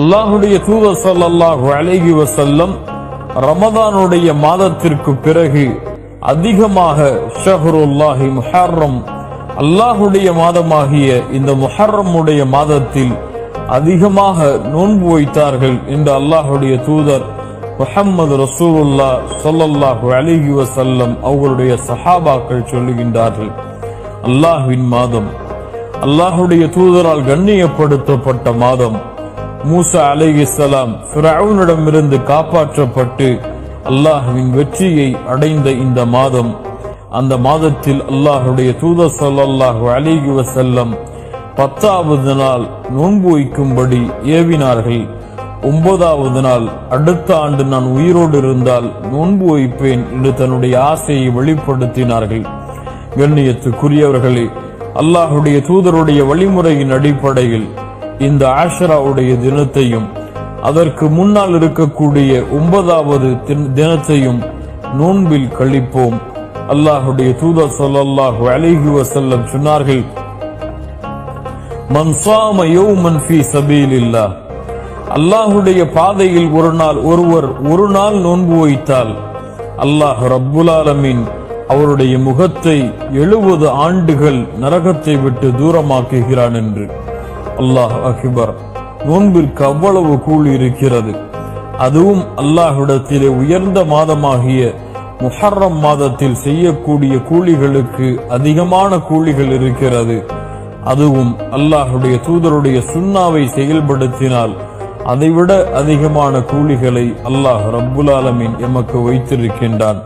அல்லாஹுடைய தூதர் ஸல்லல்லாஹு அலைஹி வஸல்லம் ரமதானுடைய மாதத்திற்கு பிறகு அதிகமாக ஷஹ்ருல்லாஹி முஹர்ரம், அல்லாஹுடைய மாதமாகிய இந்த முஹர்ரமுடைய மாதத்தில் அதிகமாக நோன்பு வைத்தார்கள் என்று அல்லாஹுடைய தூதர் முஹம்மது ரசூலுல்லாஹ் ஸல்லல்லாஹு அலைஹி வஸல்லம் அவர்களுடைய சஹாபாக்கள் சொல்லுகின்றார்கள். அல்லாஹ்வின் மாதம், அல்லாஹுடைய தூதரால் கண்ணியப்படுத்தப்பட்ட மாதம். மூசா அலைஹிஸ்ஸலாம் ஃபிரௌனிடமிருந்து காப்பாற்றப்பட்டு அல்லாஹ்வின் வெற்றியை அடைந்த இந்த மாதம். அந்த மாதத்தில் அல்லாஹுடைய தூதர் ஸல்லல்லாஹு அலைஹி வஸல்லம் 10வது நாள் நோன்பு வைக்கும்படி ஏவினார்கள். 9வது நாள் அடுத்த ஆண்டு நான் உயிரோடு இருந்தால் நோன்பு வைப்பேன் என்று தன்னுடைய ஆசையை வெளிப்படுத்தினார்கள். கண்ணியத்துக்குரியவர்களே, அல்லாஹுடைய தூதருடைய வழிமுறையின் அடிப்படையில் இந்த ஆஷராவுடைய தினத்தையும் அதற்கு முன்னால் இருக்கக்கூடிய 9வது தினத்தையும் நோன்பில் கழிப்போம். அல்லாஹுடைய தூதர் ஸல்லல்லாஹு அலைஹி வஸல்லம் சொன்னார்கள், மன் ஸாம யௌமன் ஃபீ ஸபீலில்லாஹ், அல்லாஹுடைய பாதையில் ஒரு நாள் நோன்பு வைத்தால் அல்லாஹ் ரப்புல் ஆலமீன் அவருடைய முகத்தை 70 ஆண்டுகள் நரகத்தை விட்டு தூரமாக்குகிறான் என்று. அல்லாஹ் அக்பர். நோன்பிற்கு அவ்வளவு கூலி இருக்கிறது. அதுவும் அல்லாஹ்விடத்திலே உயர்ந்த மாதமாகிய முஹர்ரம் மாதத்தில் செய்யக்கூடிய கூலிகளுக்கு அதிகமான கூலிகள் இருக்கிறது. அதுவும் அல்லாஹுடைய தூதருடைய சுன்னாவை செயல்படுத்தினால் அதைவிட அதிகமான கூலிகளை அல்லாஹ் ரப்புல் ஆலமீன் எமக்கு வைத்திருக்கின்றான்.